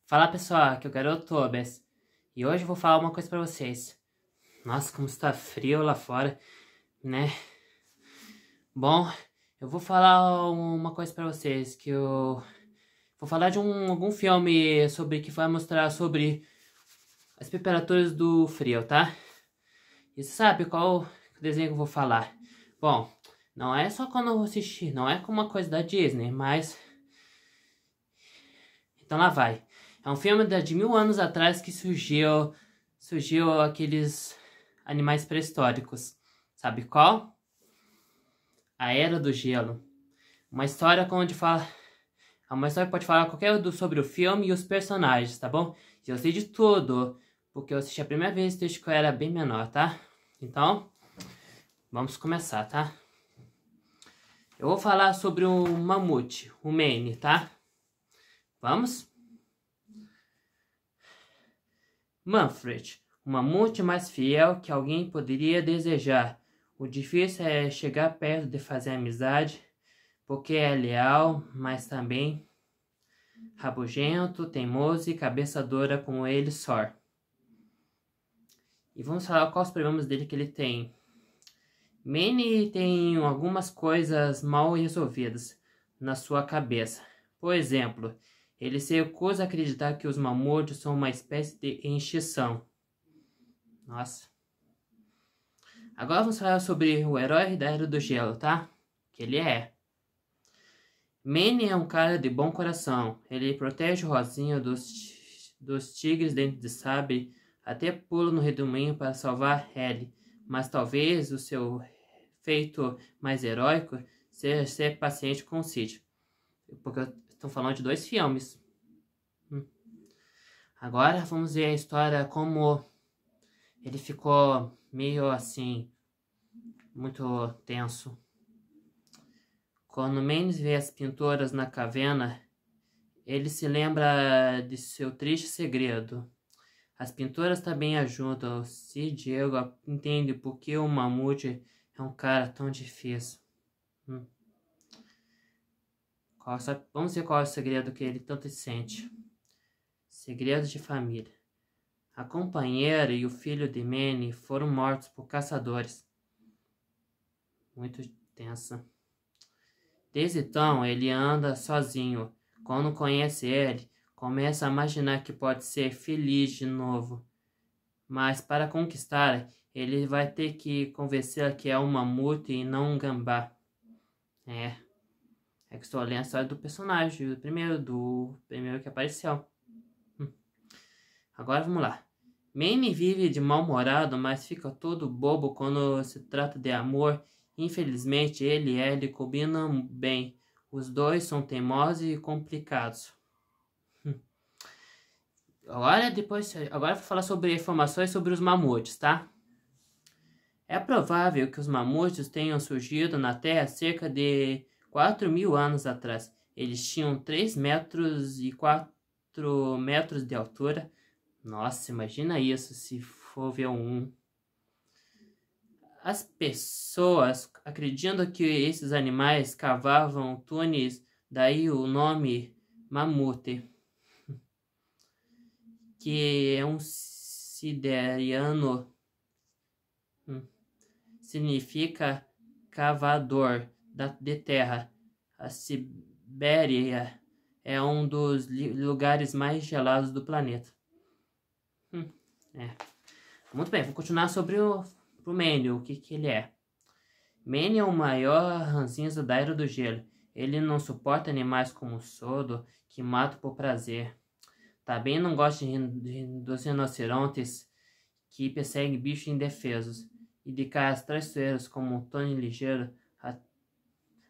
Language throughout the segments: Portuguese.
Fala pessoal, aqui é o Garoto Tobes e hoje eu vou falar uma coisa pra vocês. Nossa, como está frio lá fora, né? Bom, eu vou falar uma coisa pra vocês, que eu vou falar de algum filme sobre que vai mostrar sobre as temperaturas do frio, tá? E você sabe qual desenho que eu vou falar? Bom, não é só quando eu vou assistir, não é como uma coisa da Disney, mas... Então lá vai. É um filme de 1000 anos atrás que surgiu aqueles animais pré-históricos. Sabe qual? A Era do Gelo. Uma história onde fala... É uma história que pode falar sobre o filme e os personagens, tá bom? E eu sei de tudo, porque eu assisti a primeira vez desde que eu era bem menor, tá? Então, vamos começar, tá? Eu vou falar sobre o mamute, o Manny, tá? Vamos? Manfred, o mamute mais fiel que alguém poderia desejar. O difícil é chegar perto de fazer amizade, porque é leal, mas também rabugento, teimoso e cabeça dura como ele só. E vamos falar quais os problemas dele que ele tem. Manny tem algumas coisas mal resolvidas na sua cabeça. Por exemplo, ele se recusa a acreditar que os mamutes são uma espécie de extinção. Nossa. Agora vamos falar sobre o herói da Era do Gelo, tá? Que ele é. Manny é um cara de bom coração. Ele protege o Rosinha dos tigres dentro de sabre, até pula no redemoinho para salvar Ellie. Mas talvez o seu feito mais heróico seja ser paciente com o Cid. Porque estão falando de 2 filmes. Agora vamos ver a história como ele ficou meio assim, muito tenso. Quando Mendes vê as pinturas na caverna, ele se lembra de seu triste segredo. As pinturas também ajudam se Diego entende por que o mamute é um cara tão difícil. Vamos ver qual é o segredo que ele tanto sente. Segredo de família. A companheira e o filho de Manny foram mortos por caçadores. Muito tensa. Desde então, ele anda sozinho. Quando conhece ele, começa a imaginar que pode ser feliz de novo. Mas para conquistar, ele vai ter que convencer que é um mamute e não um gambá. É que estou lendo a história do personagem, do primeiro que apareceu. Agora vamos lá. Manny vive de mal-humorado, mas fica todo bobo quando se trata de amor. Infelizmente, ele e Ellie combinam bem. Os dois são teimosos e complicados. Agora vou falar sobre informações sobre os mamutes, tá? É provável que os mamutes tenham surgido na Terra cerca de 4.000 anos atrás. Eles tinham 3 metros e 4 metros de altura. Nossa, imagina isso se for ver um. As pessoas acreditam que esses animais cavavam túneis, daí o nome mamute, que é um siberiano, significa cavador de terra. A Sibéria é um dos lugares mais gelados do planeta. Muito bem, vou continuar sobre o Manny, o que ele é. Manny é o maior ranzinza da Era do Gelo. Ele não suporta animais como o Sodo, que matam por prazer. Também não gosta dos rinocerontes, que perseguem bichos indefesos. E de caras traiçoeiros como o Tony Ligeiro,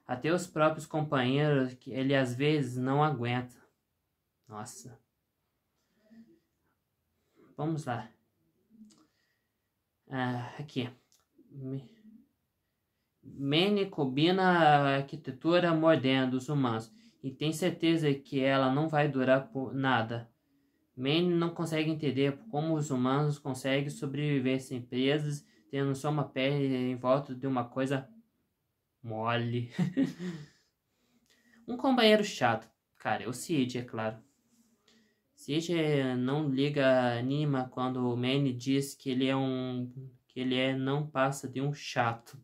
até os próprios companheiros que ele às vezes não aguenta. Nossa. Vamos lá. Aqui. Manny combina a arquitetura moderna dos humanos e tem certeza que ela não vai durar por nada. Manny não consegue entender como os humanos conseguem sobreviver sem presas, tendo só uma pele em volta de uma coisa mole. Um companheiro chato. Cara, é o Cid, é claro. Cid não liga Nima quando Manny diz que ele não passa de um chato.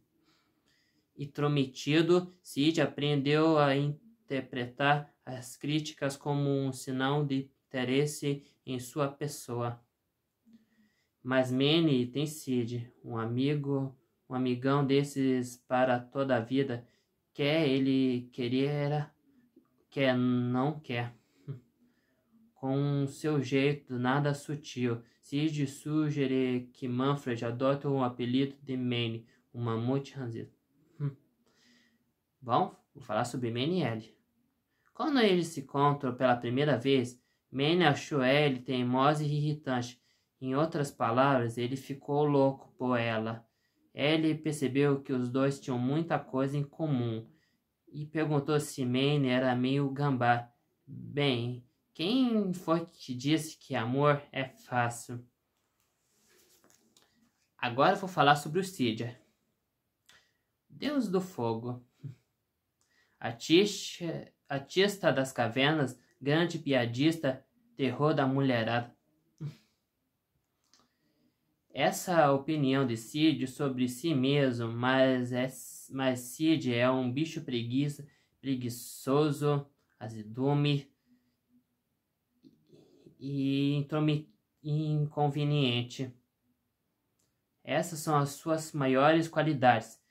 Intrometido, Cid aprendeu a interpretar as críticas como um sinal de interesse em sua pessoa. Mas Manny tem Cid, um amigão desses para toda a vida, quer ele querer, quer não quer. Com seu jeito nada sutil, Cid sugere que Manfred adote o apelido de Manny, um mamute ranzido. Bom, vou falar sobre Manny e Ellie. Quando eles se encontram pela primeira vez, Manny achou Ellie teimosa e irritante. Em outras palavras, ele ficou louco por ela. Ellie percebeu que os dois tinham muita coisa em comum e perguntou se Manny era meio gambá. Bem, quem foi que te disse que amor é fácil? Agora vou falar sobre o Cid, Deus do fogo. Artista das cavernas, grande piadista, terror da mulherada. Essa opinião de Cid sobre si mesmo, mas Cid é um bicho preguiçoso, azedume e inconveniente. Essas são as suas maiores qualidades.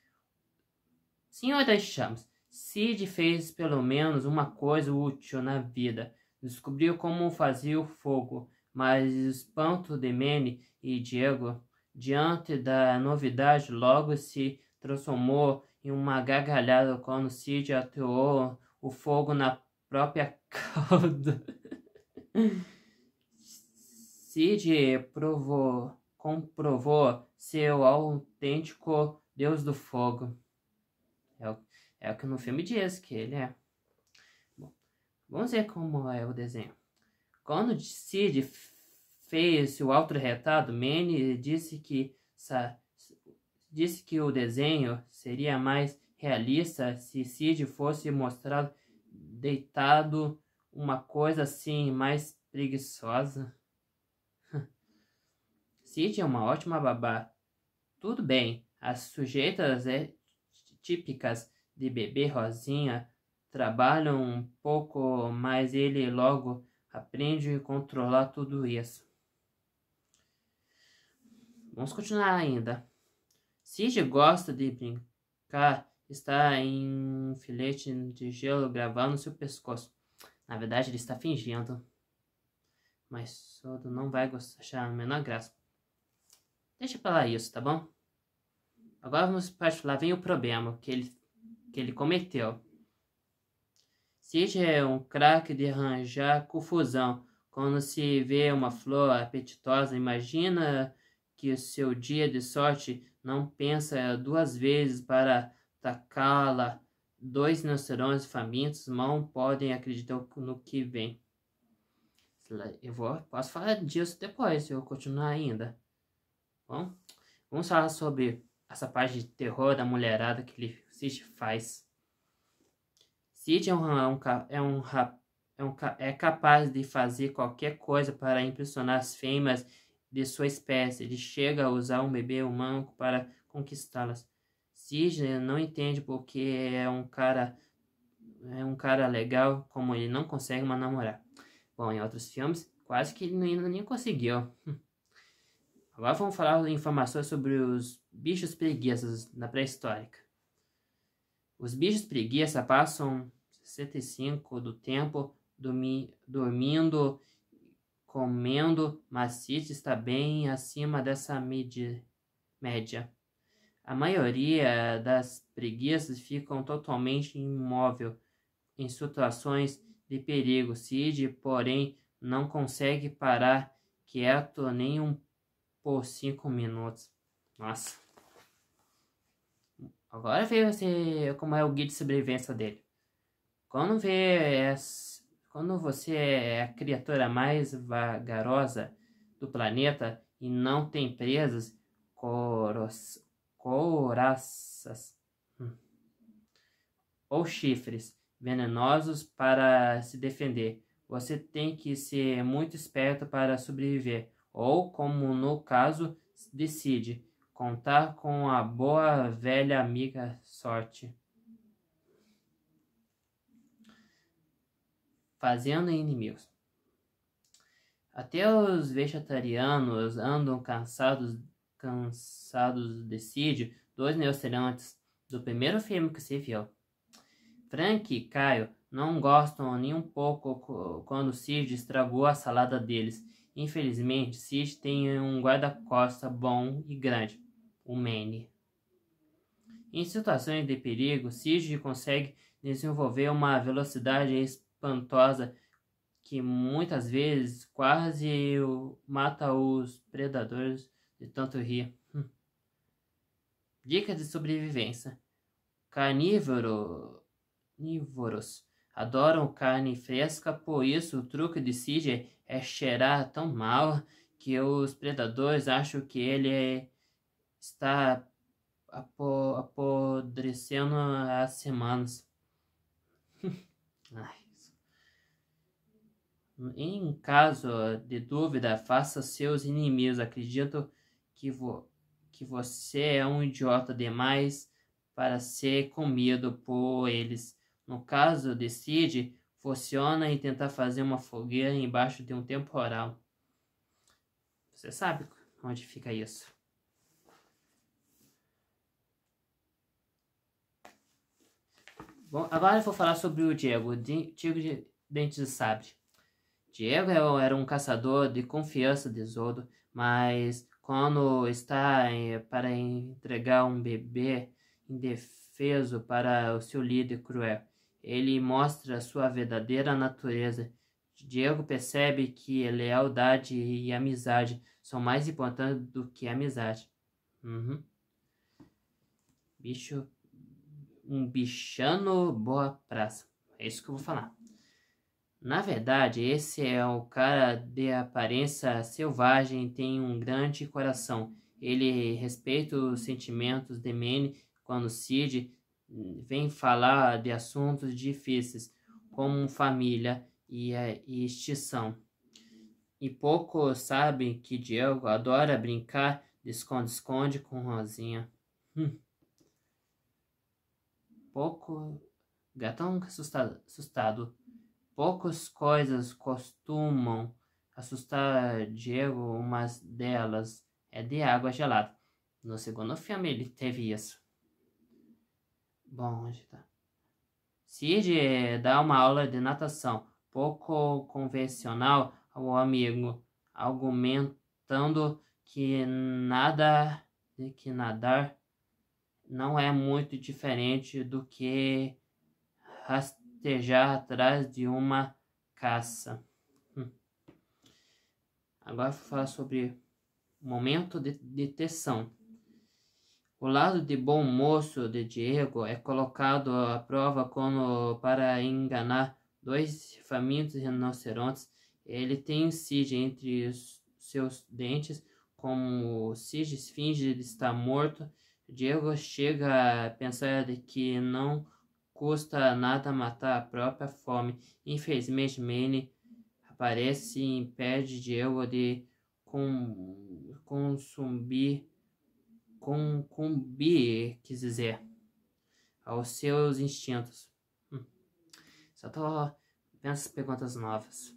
Senhor das Chamas, Cid fez pelo menos uma coisa útil na vida. Descobriu como fazia o fogo, mas o espanto de Manny e Diego, diante da novidade, logo se transformou em uma gargalhada quando Cid ateou o fogo na própria cauda. Cid comprovou ser o autêntico Deus do fogo. É o que no filme diz que ele é. Bom, vamos ver como é o desenho. Quando Cid fez o autorretado, Manny disse que o desenho seria mais realista se Cid fosse mostrado deitado, uma coisa assim mais preguiçosa. Cid é uma ótima babá. Tudo bem, as sujeitas típicas de bebê rosinha trabalham um pouco, mas ele logo aprende a controlar tudo isso. Vamos continuar ainda. Cid gosta de brincar, está em um filete de gelo gravando seu pescoço. Na verdade, ele está fingindo. Mas Sodo não vai achar a menor graça. Deixa pra lá isso, tá bom? Agora vamos partir lá, vem o problema que ele cometeu. Cid é um craque de arranjar confusão. Quando se vê uma flor apetitosa, imagina que o seu dia de sorte não pensa duas vezes para tacá-la. Dois rinocerontes famintos mal podem acreditar no que vem. Posso falar disso depois, se eu continuar ainda. Bom, vamos falar sobre essa parte de terror da mulherada que Cid faz. Cid é capaz de fazer qualquer coisa para impressionar as fêmeas de sua espécie. Ele chega a usar um bebê humano para conquistá-las. Cid não entende porque é um cara legal, como ele não consegue uma namorada. Bom, em outros filmes, quase que ele ainda nem conseguiu. Agora vamos falar informações sobre os bichos preguiças na pré-histórica. Os bichos preguiça passam 65% do tempo dormindo, comendo, mas Cid está bem acima dessa média. A maioria das preguiças ficam totalmente imóvel em situações de perigo. Cid, porém, não consegue parar quieto nem por 5 minutos. Nossa. Agora vê como é o guia de sobrevivência dele. Quando você é a criatura mais vagarosa do planeta e não tem presas, couraças ou chifres venenosos para se defender, você tem que ser muito esperto para sobreviver, ou, como no caso de Sid, contar com a boa velha amiga sorte. Fazendo inimigos. Até os vegetarianos andam cansados de Sid, dois neocelantes do primeiro filme que se viu. Frank e Kyle não gostam nem um pouco quando Sid estragou a salada deles. Infelizmente, Sid tem um guarda-costas bom e grande, o Manny. Em situações de perigo, Sid consegue desenvolver uma velocidade espantosa que muitas vezes quase mata os predadores de tanto rir. Dicas de sobrevivência. Carnívoros adoram carne fresca, por isso o truque de Sid é cheirar tão mal que os predadores acham que ele está apodrecendo há semanas. Ai. Em caso de dúvida, faça seus inimigos acreditam que você é um idiota demais para ser comido por eles. No caso de Sid, funciona em tentar fazer uma fogueira embaixo de um temporal. Você sabe onde fica isso? Bom, agora eu vou falar sobre o Diego, o Tigre de Dentes de Sabre. Diego era um caçador de confiança de Zodo, mas quando está para entregar um bebê indefeso para o seu líder cruel, ele mostra sua verdadeira natureza. Diego percebe que lealdade e amizade são mais importantes do que amizade. Um bichano boa praça. É isso que eu vou falar. Na verdade, esse é o cara de aparência selvagem, tem um grande coração. Ele respeita os sentimentos de Manny quando Sid vem falar de assuntos difíceis, como família e extinção. E poucos sabem que Diego adora brincar de esconde-esconde com Rosinha. Gatão assustado. Poucas coisas costumam assustar Diego, uma delas é de água gelada. No segundo filme ele teve isso. Bom, onde tá? Sid dá uma aula de natação, pouco convencional ao amigo, argumentando que nadar não é muito diferente do que rastejar atrás de uma caça. Agora vou falar sobre momento de tensão. O lado de bom moço de Diego é colocado à prova quando, para enganar dois famintos rinocerontes, ele tem Sid entre seus dentes. Como Sid finge estar morto, Diego chega a pensar de que não custa nada matar a própria fome. Infelizmente, Manny aparece e impede Diego de quis dizer, aos seus instintos. Só tô pensando perguntas novas.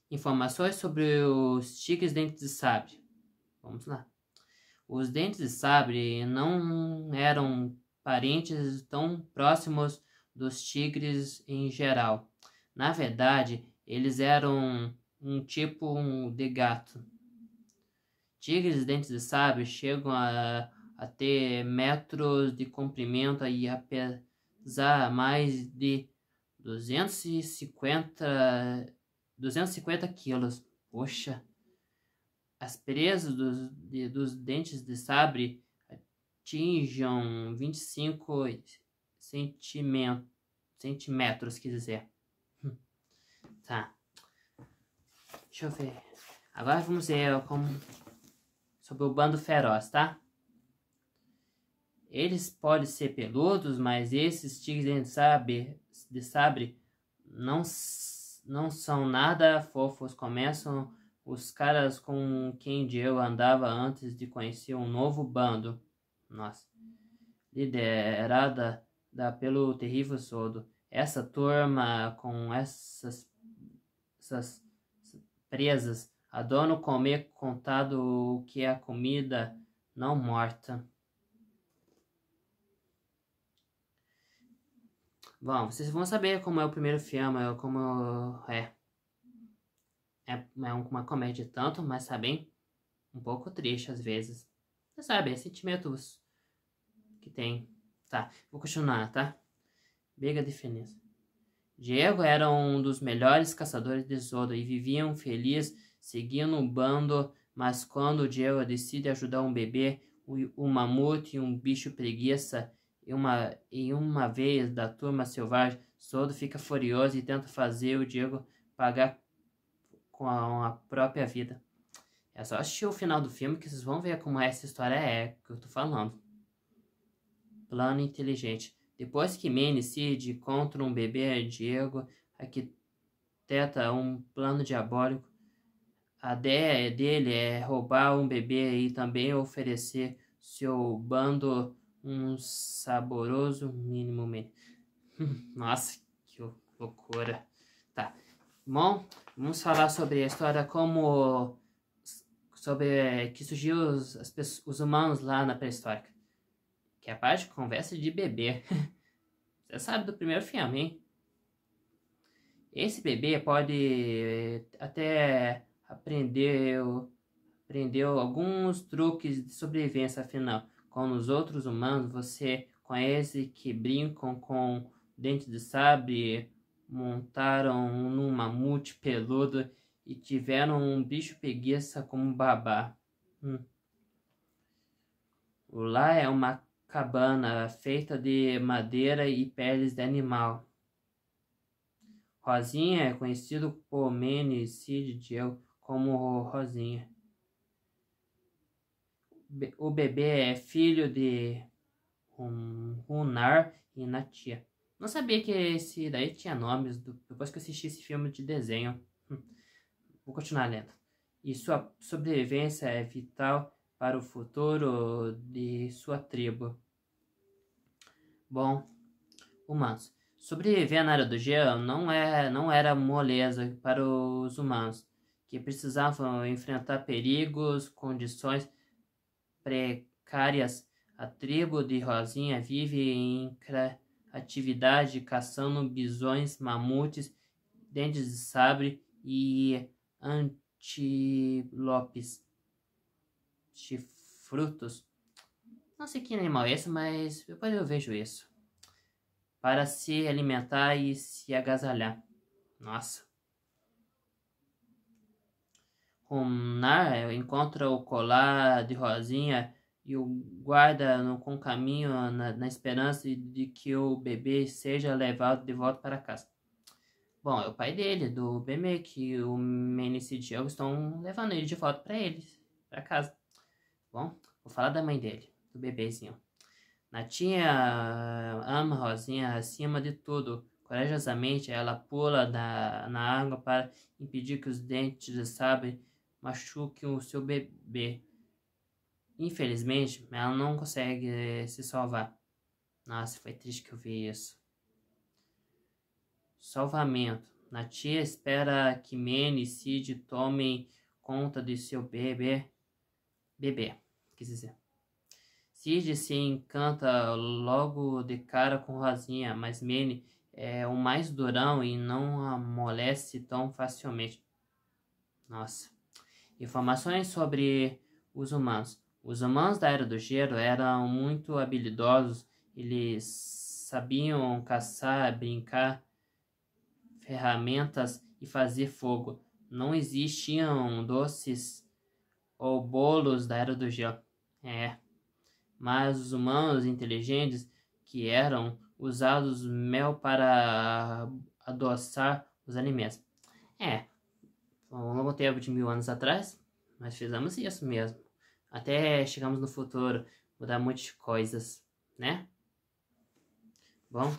Informações sobre os tigres dentes de sabre. Vamos lá. Os dentes de sabre não eram parentes tão próximos dos tigres em geral. Na verdade, eles eram um tipo de gato. Tigres dentes de sabre chegam a ter metros de comprimento e a pesar mais de 250 quilos. Poxa! As presas dos dentes de sabre atingem 25 centímetros, quer dizer. Tá. Deixa eu ver. Agora vamos ver sobre o bando feroz, tá? Eles podem ser peludos, mas esses tigres de sabre não são nada fofos. Começam os caras com quem Diego andava antes de conhecer um novo bando. Nossa. Liderada pelo terrível Sodo. Essa turma com essas presas adoram comer contado o que é comida não morta. Bom, vocês vão saber como é o primeiro filme, como é. É uma comédia tanto, mas sabem, um pouco triste às vezes. Você sabe, é sentimentos que tem. Tá, vou continuar, tá? Bega diferença. Diego era um dos melhores caçadores de Zodo e viviam felizes seguindo um bando, mas quando Diego decide ajudar um bebê, um mamute e um bicho preguiça e uma vez da turma selvagem, Zodo fica furioso e tenta fazer o Diego pagar com a própria vida. É só assistir o final do filme que vocês vão ver como essa história é que eu tô falando. Plano inteligente. Depois que Manny e Sid encontram um bebê, Diego arquiteta um plano diabólico. A ideia dele é roubar um bebê e também oferecer seu bando um saboroso mínimo. Nossa, que loucura. Tá. Bom, vamos falar sobre a história sobre que surgiu os humanos lá na pré-histórica. Que é a parte de conversa de bebê. Você sabe do primeiro filme, hein? Esse bebê pode até aprendeu alguns truques de sobrevivência, afinal, como os outros humanos, você conhece que brincam com dentes de sabre, montaram num mamute peludo e tiveram um bicho preguiça como babá. O lar é uma cabana feita de madeira e peles de animal. Rosinha é conhecido por Manny e Sid Diego como Rosinha. O bebê é filho de Runar e Natia. Não sabia que esse daí tinha nomes depois que eu assisti esse filme de desenho. Vou continuar lendo. E sua sobrevivência é vital para o futuro de sua tribo. Bom, humanos. Sobreviver na Era do Gelo não era moleza para os humanos, que precisavam enfrentar perigos, condições precárias. A tribo de Rosinha vive em atividade caçando bisões, mamutes, dentes de sabre e antílopes. Chifrutos. Não sei que animal é esse, mas depois eu vejo isso. Para se alimentar e se agasalhar. Nossa. Runar encontra o colar de Rosinha e o guarda com caminho na esperança de que o bebê seja levado de volta para casa. Bom, é o pai dele, do bebê, que o Manny e Diego estão levando ele de volta para casa. Bom, vou falar da mãe dele, do bebezinho. Natinha ama Rosinha acima de tudo. Corajosamente, ela pula na água para impedir que os dentes de sabre machuquem o seu bebê. Infelizmente, ela não consegue se salvar. Nossa, foi triste que eu vi isso. Salvamento. Natia espera que Manny e Sid tomem conta de seu bebê. Quis dizer. Sid se encanta logo de cara com Rosinha, mas Manny é o mais durão e não amolece tão facilmente. Nossa. Informações sobre os humanos. Os humanos da Era do Gelo eram muito habilidosos. Eles sabiam caçar, brincar, ferramentas e fazer fogo. Não existiam doces ou bolos da Era do Gelo. Mas os humanos inteligentes que eram usados mel para adoçar os alimentos. Um longo tempo de 1000 anos atrás, nós fizemos isso mesmo. Até chegamos no futuro, mudar um monte de coisas, né? Bom,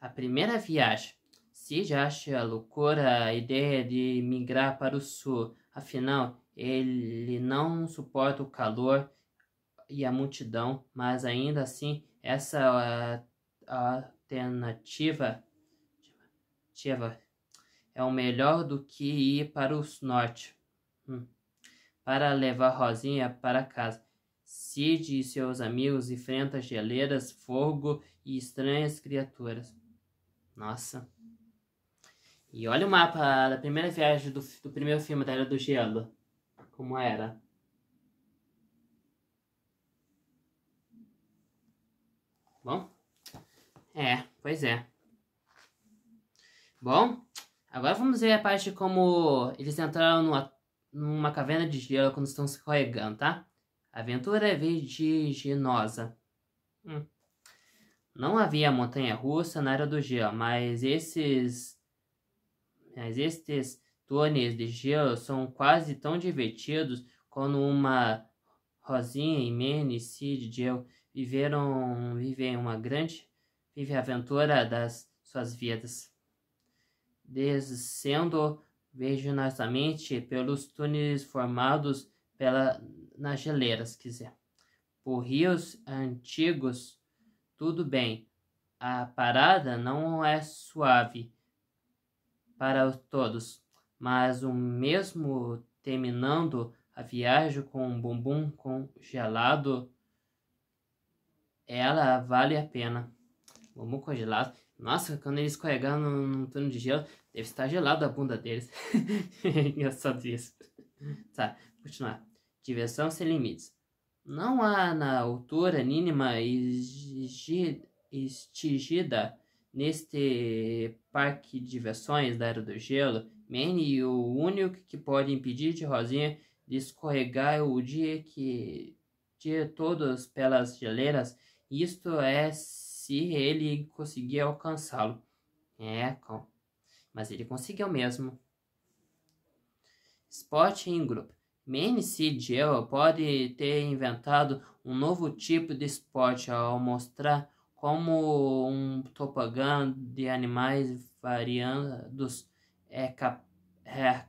A primeira viagem. Sid acha loucura a ideia de migrar para o sul. Afinal, ele não suporta o calor e a multidão, mas ainda assim, essa alternativa é o melhor do que ir para o norte. Para levar Rosinha para casa. Sid e seus amigos enfrentam geleiras, fogo e estranhas criaturas. Nossa. E olha o mapa da primeira viagem do primeiro filme da Era do Gelo. Como era. Bom? Pois é. Bom, agora vamos ver a parte como eles entraram numa caverna de gelo quando estão se escorregando, tá? A aventura é vertiginosa. Não havia montanha-russa na Era do Gelo, mas estes túneis de gelo são quase tão divertidos quando uma Rosinha e Manny, Sid e Jill vivem uma grande aventura das suas vidas, descendo vertiginosamente pelos túneis formados nas geleiras, por rios antigos. Tudo bem, a parada não é suave para todos, mas o mesmo terminando a viagem com um bumbum congelado, ela vale a pena. Bumbum congelado. Nossa, quando eles escorregaram num túnel de gelo, deve estar gelado a bunda deles. Engraçado isso. Tá, continuar. Diversão sem limites. Não há na altura mínima exigida neste parque de diversões da Era do Gelo. Manny, o único que pode impedir de Rosinha de escorregar o dia todos pelas geleiras, isto é, se ele conseguir alcançá-lo. Mas ele conseguiu mesmo. Spot em grupo. Manny, Sid e Jill pode ter inventado um novo tipo de esporte ao mostrar como um tobogã de animais variados é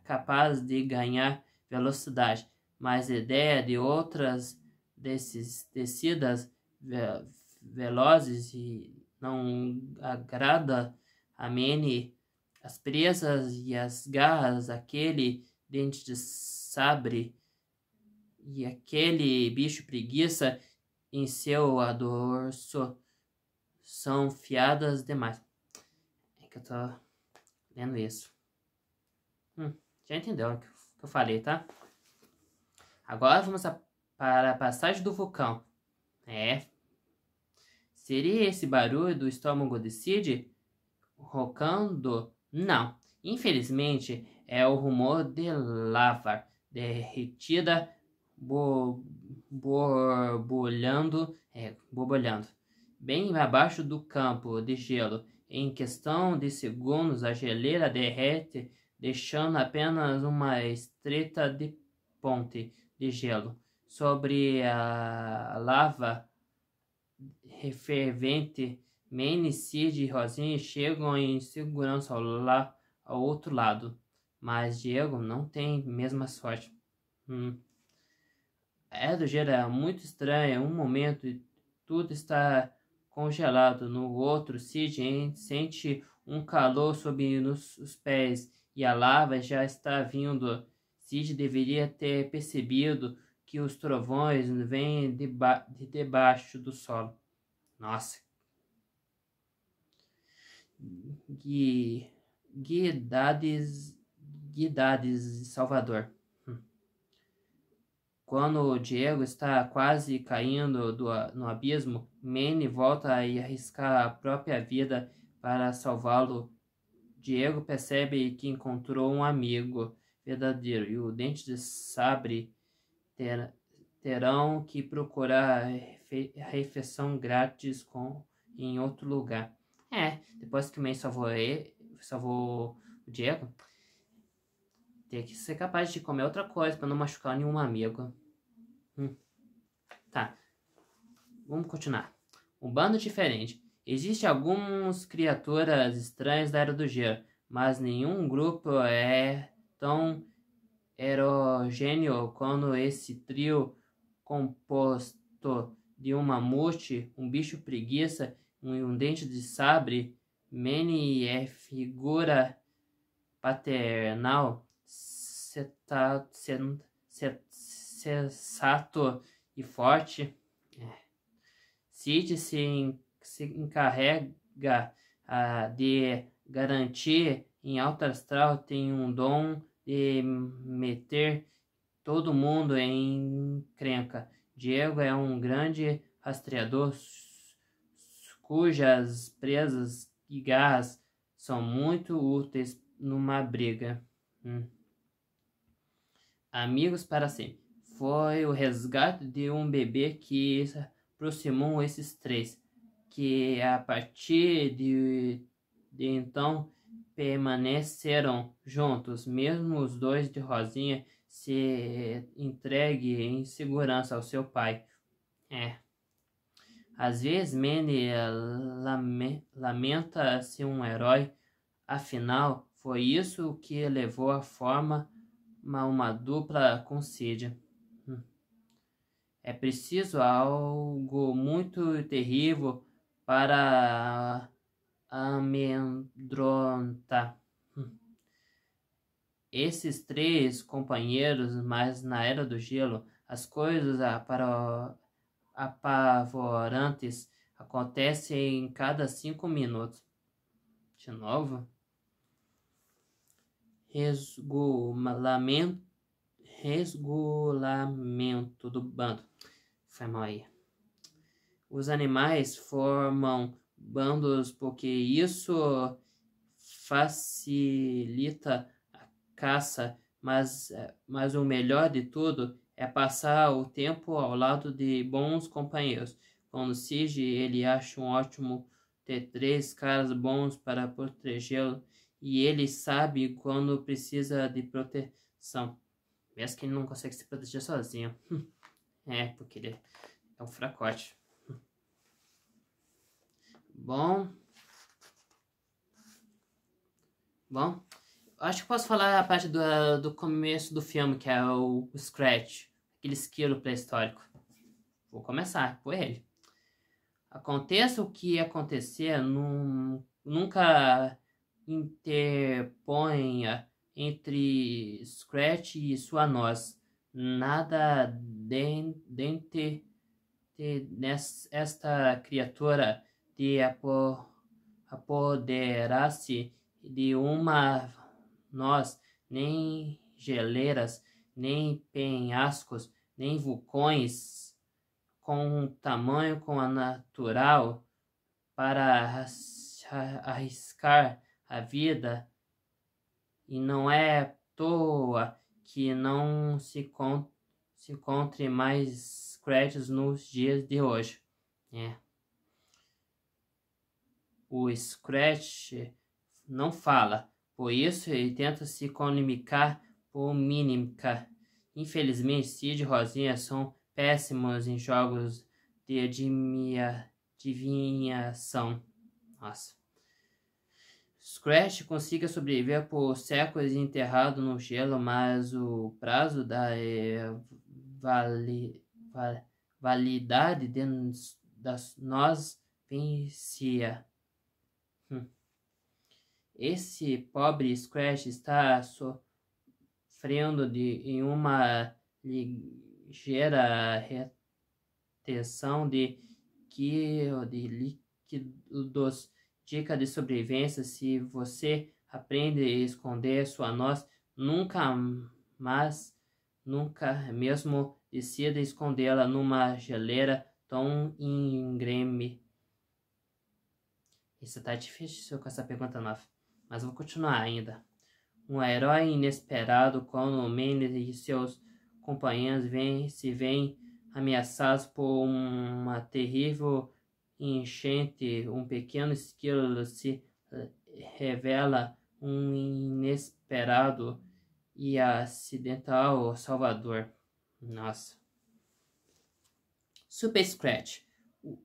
capaz de ganhar velocidade, mas a ideia de outras descidas velozes e não agrada a Manny. As presas e as garras, aquele dente de sabre e aquele bicho preguiça em seu dorso são fiadas demais. É que eu tô lendo isso. Já entendeu o que eu falei, tá? Agora vamos para a passagem do vulcão. Seria esse barulho do estômago de Sid rocando? Não. Infelizmente, é o rumor de lava derretida borbulhando bem abaixo do campo de gelo. Em questão de segundos, a geleira derrete, deixando apenas uma estreita de ponte de gelo sobre a lava fervente. Manny, Sid e Rosinha chegam em segurança ao outro lado, mas Diego não tem mesma sorte. A Era do Gelo é muito estranha. Um momento e tudo está congelado, no outro Sid sente um calor sob os pés e a lava já está vindo. Sid deveria ter percebido que os trovões vêm de debaixo do solo. Nossa. Guidades Salvador. Quando o Diego está quase caindo no abismo, Manny volta a arriscar a própria vida para salvá-lo. Diego percebe que encontrou um amigo verdadeiro e o Dente de Sabre terão que procurar refeição grátis em outro lugar. Depois que o Manny salvou o Diego, tem que ser capaz de comer outra coisa para não machucar nenhum amigo. Tá. Vamos continuar. Um bando diferente. Existem algumas criaturas estranhas da Era do Gelo, mas nenhum grupo é tão heterogêneo quanto esse trio composto de um mamute, um bicho preguiça e um dente de sabre. Manny é figura paternal, sensato e forte. Sid se encarrega de garantir em alto astral, tem um dom de meter todo mundo em encrenca. Diego é um grande rastreador cujas presas e garras são muito úteis numa briga. Amigos para sempre. Foi o resgate de um bebê que aproximou esses três, que a partir de então permaneceram juntos, mesmo os dois de Rosinha se entregue em segurança ao seu pai. Às vezes Manny lamenta ser um herói, afinal foi isso que levou a forma uma dupla com Sid. É preciso algo muito terrível para amedrontar esses três companheiros, mas na Era do Gelo as coisas apavorantes acontecem em cada 5 minutos. De novo? Resgulamento do bando. Foi mal aí. Os animais formam bandos porque isso facilita a caça, mas o melhor de tudo é passar o tempo ao lado de bons companheiros. Quando Sid, ele acha um ótimo ter 3 caras bons para protegê-lo, e ele sabe quando precisa de proteção. Mesmo que ele não consegue se proteger sozinho. Porque ele é um fracote. Bom, acho que posso falar a parte do começo do filme, que é o Scratch, aquele esquilo pré-histórico. Vou começar por ele. Aconteça o que acontecer, nunca interponha entre Scratch e sua noz. Nada dentro esta criatura de apoderar-se de uma noz, nem geleiras, nem penhascos, nem vulcões com tamanho com a natural para arriscar a vida, e não é à toa que não se encontre mais Scratch nos dias de hoje. O Scratch não fala, por isso ele tenta se comunicar por mímica. Infelizmente, Sid e Rosinha são péssimos em jogos de adivinhação. Nossa. Scratch consiga sobreviver por séculos enterrado no gelo, mas o prazo da validade das nós vencia. Esse pobre Scratch está sofrendo em uma ligeira retenção de líquidos. Dica de sobrevivência: se você aprende a esconder sua noz, nunca mesmo decida escondê-la numa geleira tão íngreme. Isso tá difícil com essa pergunta nova, mas vou continuar ainda. Um herói inesperado quando Manny e seus companheiros se veem ameaçados por uma terrível enchente. Um pequeno esquilo se revela um inesperado e acidental salvador. Nossa. Super Scratch.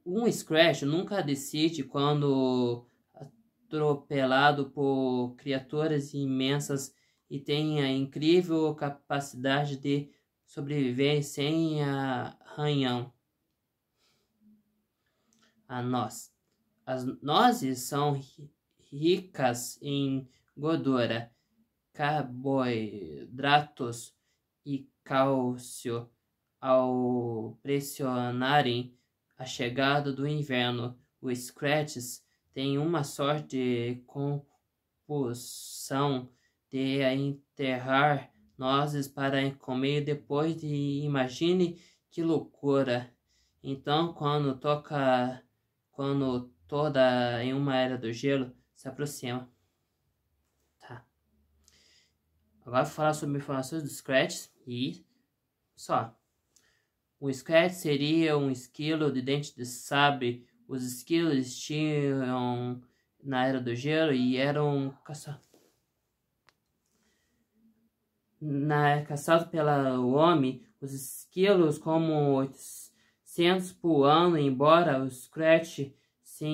Um Scratch nunca decide quando atropelado por criaturas imensas e tem a incrível capacidade de sobreviver sem arranhão. As nozes são ricas em gordura, carboidratos e cálcio. Ao pressionarem a chegada do inverno, os Scratches têm uma sorte de compulsão de enterrar nozes para comer depois de imagine que loucura. Então, quando toda em uma era do gelo se aproxima. Tá. Agora vou falar sobre informações dos Scratches e só. O Scratch seria um esquilo de dente de sabre. Os esquilos tinham na Era do Gelo e eram caçados pelo homem. Os esquilos como 800 por ano, embora o Scratch se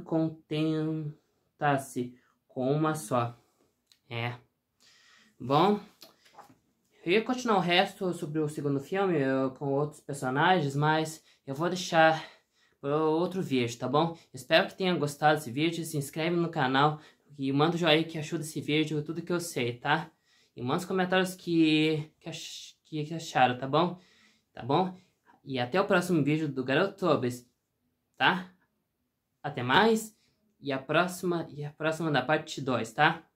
contentasse com uma só. Bom, eu ia continuar o resto sobre o segundo filme com outros personagens, mas eu vou deixar para outro vídeo, tá bom? Espero que tenha gostado desse vídeo, se inscreve no canal e manda o joinha que achou desse vídeo, tudo que eu sei, tá? E manda os comentários que acharam, tá bom? Tá bom? E até o próximo vídeo do Garotobers, tá? Até mais e a próxima da parte 2, tá?